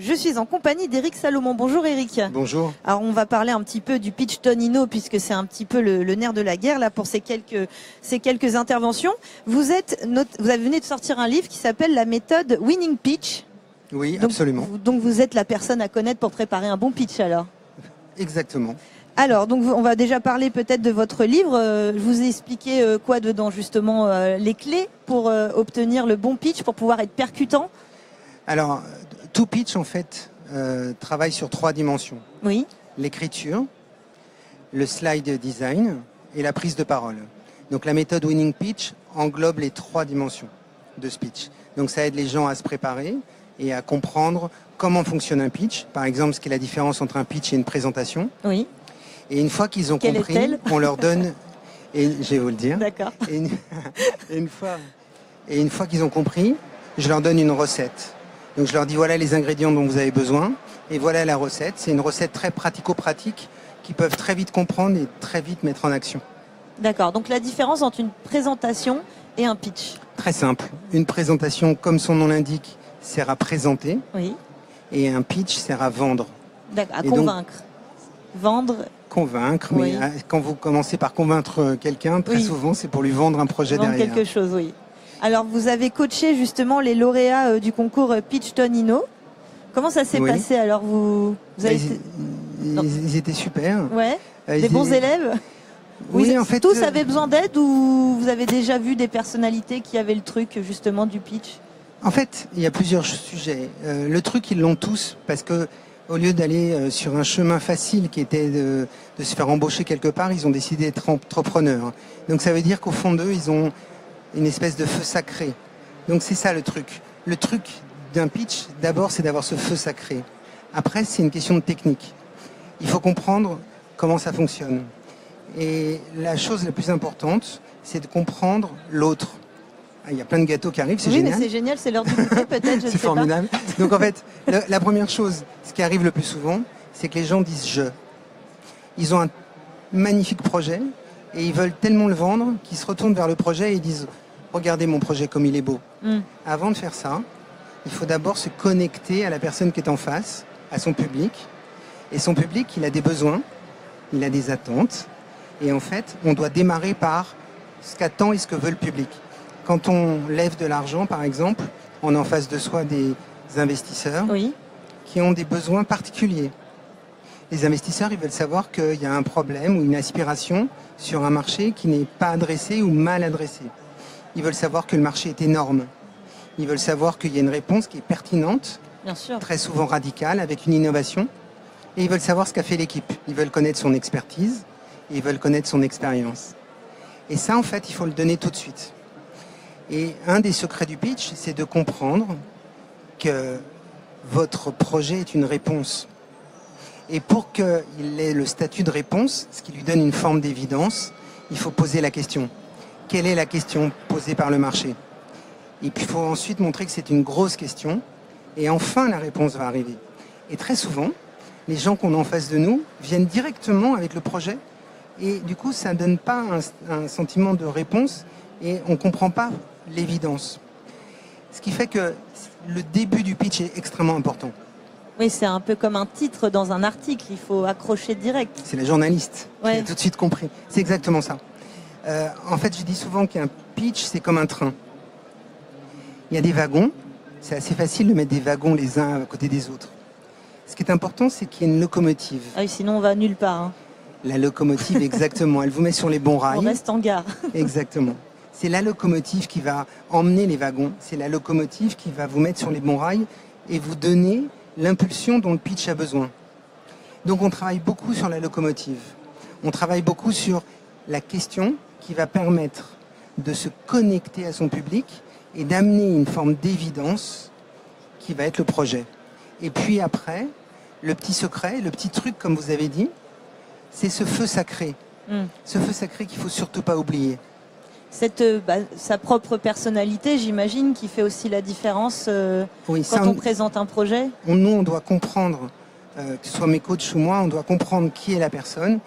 Je suis en compagnie d'Éric Salomon. Bonjour Éric. Bonjour. Alors on va parler un petit peu du pitch Tonino puisque c'est un petit peu le nerf de la guerre là pour ces quelques interventions. Vous venez de sortir un livre qui s'appelle La méthode Winning Pitch. Oui, absolument. Donc vous êtes la personne à connaître pour préparer un bon pitch alors. Exactement. Alors, donc on va déjà parler peut-être de votre livre. Je vous ai expliqué quoi dedans justement, les clés pour obtenir le bon pitch, pour pouvoir être percutant. Alors, tout pitch en fait travaille sur 3 dimensions. Oui. L'écriture, le slide design et la prise de parole. Donc la méthode Winning Pitch englobe les 3 dimensions de ce pitch. Donc ça aide les gens à se préparer et à comprendre comment fonctionne un pitch. Par exemple, ce qu'est la différence entre un pitch et une présentation. Oui. Et une fois qu'ils ont Quelle compris, on leur donne, et je vais vous le dire. D'accord. Et une fois qu'ils ont compris, je leur donne une recette. Donc je leur dis voilà les ingrédients dont vous avez besoin et voilà la recette. C'est une recette très pratico-pratique qu'ils peuvent très vite comprendre et très vite mettre en action. D'accord. Donc la différence entre une présentation et un pitch. Très simple. Une présentation, comme son nom l'indique, sert à présenter. Oui. Et un pitch sert à vendre. D'accord. À et convaincre. Vendre. Convaincre, Oui. Mais quand vous commencez par convaincre quelqu'un, très souvent c'est pour lui vendre un projet vendre derrière. quelque chose, oui. Alors vous avez coaché justement les lauréats du concours Pitch Tonino. Comment ça s'est passé alors vous avez ils étaient super. Ouais. Des bons élèves. Oui, en fait. Tous avaient besoin d'aide ou vous avez déjà vu des personnalités qui avaient le truc justement du pitch? En fait, il y a plusieurs sujets. Le truc, ils l'ont tous parce que au lieu d'aller sur un chemin facile qui était de se faire embaucher quelque part, ils ont décidé d'être entrepreneurs. Donc ça veut dire qu'au fond d'eux, ils ont une espèce de feu sacré. Donc c'est ça le truc. Le truc d'un pitch, d'abord, c'est d'avoir ce feu sacré. Après, c'est une question de technique. Il faut comprendre comment ça fonctionne. Et la chose la plus importante, c'est de comprendre l'autre. Il y a plein de gâteaux qui arrivent, c'est génial. Oui, mais c'est génial, c'est l'heure du goûter peut-être, je ne sais pas. C'est formidable. Donc en fait, la première chose, ce qui arrive le plus souvent, c'est que les gens disent « je ». Ils ont un magnifique projet et ils veulent tellement le vendre qu'ils se retournent vers le projet et ils disent « regardez mon projet comme il est beau ». Avant de faire ça, il faut d'abord se connecter à la personne qui est en face, à son public. Et son public, il a des besoins, il a des attentes. Et en fait, on doit démarrer par ce qu'attend et ce que veut le public. Quand on lève de l'argent, par exemple, on a en face de soi des investisseurs qui ont des besoins particuliers. Les investisseurs, ils veulent savoir qu'il y a un problème ou une aspiration sur un marché qui n'est pas adressé ou mal adressé. Ils veulent savoir que le marché est énorme. Ils veulent savoir qu'il y a une réponse qui est pertinente, bien sûr, très souvent radicale, avec une innovation. Et ils veulent savoir ce qu'a fait l'équipe. Ils veulent connaître son expertise et ils veulent connaître son expérience. Et ça, en fait, il faut le donner tout de suite. Et un des secrets du pitch, c'est de comprendre que votre projet est une réponse. Et pour qu'il ait le statut de réponse, ce qui lui donne une forme d'évidence, il faut poser la question. Quelle est la question posée par le marché? Et puis il faut ensuite montrer que c'est une grosse question. Et enfin, la réponse va arriver. Et très souvent, les gens qu'on a en face de nous viennent directement avec le projet. Et du coup, ça ne donne pas un sentiment de réponse et on ne comprend pas l'évidence. Ce qui fait que le début du pitch est extrêmement important. Oui, c'est un peu comme un titre dans un article, il faut accrocher direct. C'est la journaliste qui a tout de suite compris. C'est exactement ça. En fait, je dis souvent qu'un pitch, c'est comme un train. Il y a des wagons, c'est assez facile de mettre des wagons les uns à côté des autres. Ce qui est important, c'est qu'il y ait une locomotive. Ah oui, sinon on va nulle part. Hein. La locomotive, exactement. Elle vous met sur les bons rails. On reste en gare. Exactement. C'est la locomotive qui va emmener les wagons. C'est la locomotive qui va vous mettre sur les bons rails et vous donner l'impulsion dont le pitch a besoin. Donc on travaille beaucoup sur la locomotive. On travaille beaucoup sur la question qui va permettre de se connecter à son public et d'amener une forme d'évidence qui va être le projet. Et puis après, le petit secret, le petit truc, comme vous avez dit, c'est ce feu sacré. Ce feu sacré qu'il ne faut surtout pas oublier. Sa propre personnalité, j'imagine, qui fait aussi la différence quand on présente un projet. Nous, on doit comprendre, que ce soit mes coachs ou moi, on doit comprendre qui est la personne.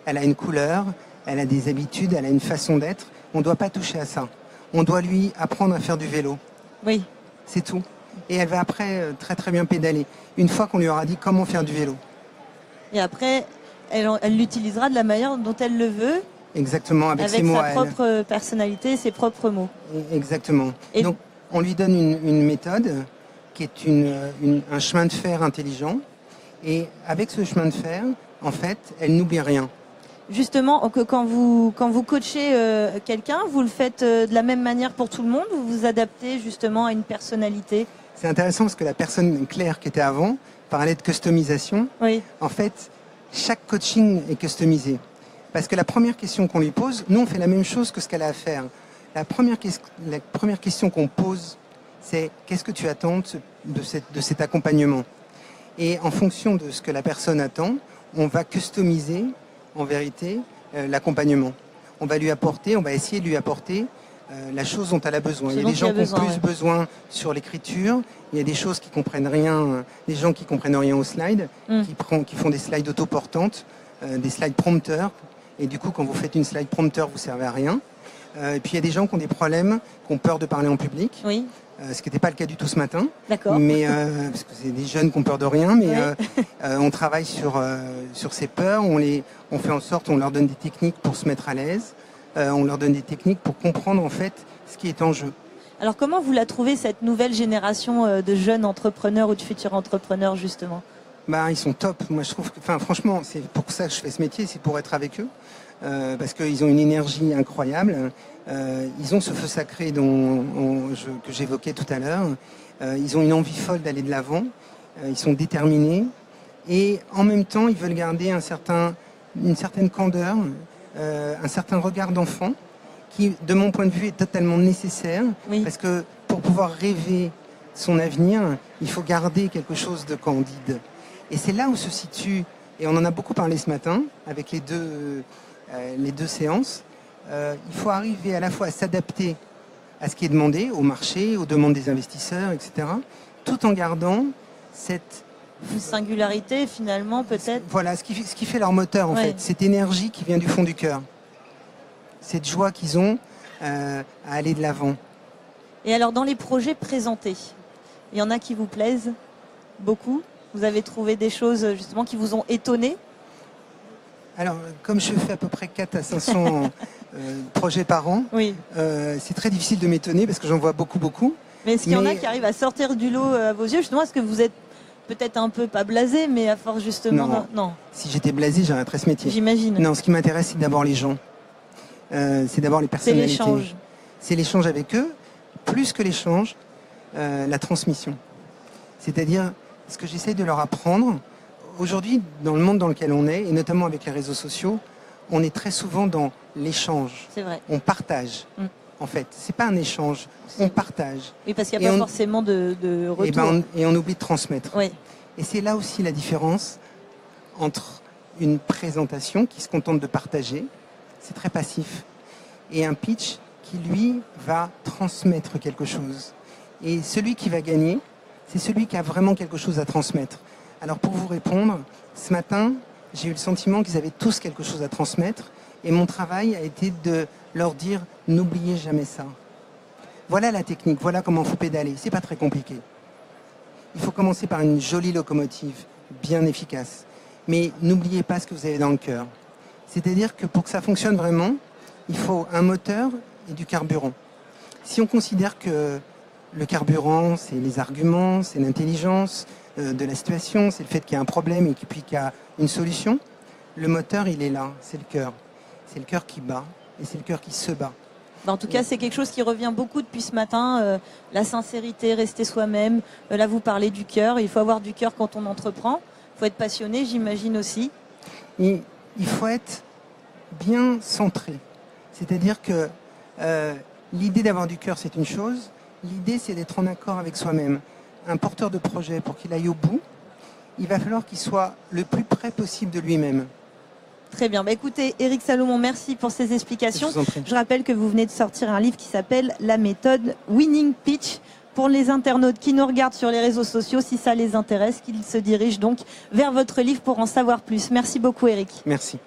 Elle a une couleur, elle a des habitudes, elle a une façon d'être. On ne doit pas toucher à ça. On doit lui apprendre à faire du vélo. Oui. C'est tout. et elle va après très très bien pédaler. Une fois qu'on lui aura dit comment faire du vélo. Et après, elle l'utilisera de la manière dont elle le veut. Exactement, avec ses mots sa propre personnalité, ses propres mots. Exactement. Et donc, on lui donne une méthode qui est un chemin de fer intelligent. Et avec ce chemin de fer, en fait, elle n'oublie rien. Justement, quand vous coachez quelqu'un, vous le faites de la même manière pour tout le monde ou vous vous adaptez justement à une personnalité? C'est intéressant parce que la personne Claire qui était avant parlait de customisation. Oui. En fait, chaque coaching est customisé. Parce que la première question qu'on lui pose, nous on fait la même chose que ce qu'elle a à faire. La première question qu'on pose, c'est qu'est-ce que tu attends de cet accompagnement? Et en fonction de ce que la personne attend, on va customiser en vérité l'accompagnement. On va essayer de lui apporter la chose dont elle a besoin. Il y a des gens qui ont plus besoin sur l'écriture, il y a des choses qui comprennent rien, des gens qui comprennent rien aux slides, qui font des slides autoportantes, des slides prompteurs. Et du coup, quand vous faites une slide prompteur, vous ne servez à rien. Et puis, il y a des gens qui ont des problèmes, qui ont peur de parler en public. Oui. Ce qui n'était pas le cas du tout ce matin. D'accord. Mais, parce que c'est des jeunes qui ont peur de rien. Mais on travaille sur ces peurs. On fait en sorte, on leur donne des techniques pour se mettre à l'aise. On leur donne des techniques pour comprendre, en fait, ce qui est en jeu. Alors, comment vous la trouvez, cette nouvelle génération de jeunes entrepreneurs ou de futurs entrepreneurs, justement? Ils sont top. Moi, je trouve que, franchement, c'est pour ça que je fais ce métier, c'est pour être avec eux. Parce qu'ils ont une énergie incroyable. Ils ont ce feu sacré que j'évoquais tout à l'heure. Ils ont une envie folle d'aller de l'avant. Ils sont déterminés. Et en même temps, ils veulent garder une certaine candeur, un certain regard d'enfant, qui, de mon point de vue, est totalement nécessaire. Oui. Parce que pour pouvoir rêver son avenir, il faut garder quelque chose de candide. Et c'est là où se situe, et on en a beaucoup parlé ce matin, avec les deux séances, il faut arriver à la fois à s'adapter à ce qui est demandé, au marché, aux demandes des investisseurs, etc., tout en gardant cette... Une singularité, finalement, peut-être. Voilà, ce qui fait leur moteur, en fait, cette énergie qui vient du fond du cœur, cette joie qu'ils ont à aller de l'avant. Et alors, dans les projets présentés, il y en a qui vous plaisent beaucoup? Vous avez trouvé des choses, justement, qui vous ont étonné? Alors, comme je fais à peu près 400 à 500 projets par an, oui. C'est très difficile de m'étonner parce que j'en vois beaucoup. Mais est-ce qu'il y en a qui arrivent à sortir du lot à vos yeux? Justement, est-ce que vous êtes peut-être un peu pas blasé, mais à force justement... Non. Si j'étais blasé, j'arrêterais ce métier. J'imagine. Non, ce qui m'intéresse, c'est d'abord les gens. C'est d'abord les personnalités. C'est l'échange. C'est l'échange avec eux. Plus que l'échange, la transmission. C'est-à-dire, ce que j'essaie de leur apprendre... Aujourd'hui, dans le monde dans lequel on est, et notamment avec les réseaux sociaux, on est très souvent dans l'échange. C'est vrai. On partage, en fait. C'est pas un échange, on partage. Oui, parce qu'il n'y a pas forcément de retour. Et on oublie de transmettre. Oui. Et c'est là aussi la différence entre une présentation qui se contente de partager, c'est très passif, et un pitch qui, lui, va transmettre quelque chose. Et celui qui va gagner, c'est celui qui a vraiment quelque chose à transmettre. Alors pour vous répondre, ce matin, j'ai eu le sentiment qu'ils avaient tous quelque chose à transmettre et mon travail a été de leur dire « n'oubliez jamais ça ». Voilà la technique, voilà comment il faut pédaler, c'est pas très compliqué. Il faut commencer par une jolie locomotive, bien efficace. Mais n'oubliez pas ce que vous avez dans le cœur. C'est-à-dire que pour que ça fonctionne vraiment, il faut un moteur et du carburant. Si on considère que le carburant, c'est les arguments, c'est l'intelligence de la situation, c'est le fait qu'il y a un problème et puis qu'il y a une solution. Le moteur, il est là, c'est le cœur. C'est le cœur qui bat et c'est le cœur qui se bat. En tout cas, c'est quelque chose qui revient beaucoup depuis ce matin. La sincérité, rester soi-même. Là, vous parlez du cœur. Il faut avoir du cœur quand on entreprend. Il faut être passionné, j'imagine aussi. Et il faut être bien centré. C'est-à-dire que l'idée d'avoir du cœur, c'est une chose. L'idée, c'est d'être en accord avec soi-même. Un porteur de projet, pour qu'il aille au bout, il va falloir qu'il soit le plus près possible de lui-même. Très bien. Écoutez, Éric Salomon, merci pour ces explications. Je rappelle que vous venez de sortir un livre qui s'appelle La méthode Winning Pitch. Pour les internautes qui nous regardent sur les réseaux sociaux, si ça les intéresse, qu'ils se dirigent donc vers votre livre pour en savoir plus. Merci beaucoup, Éric. Merci.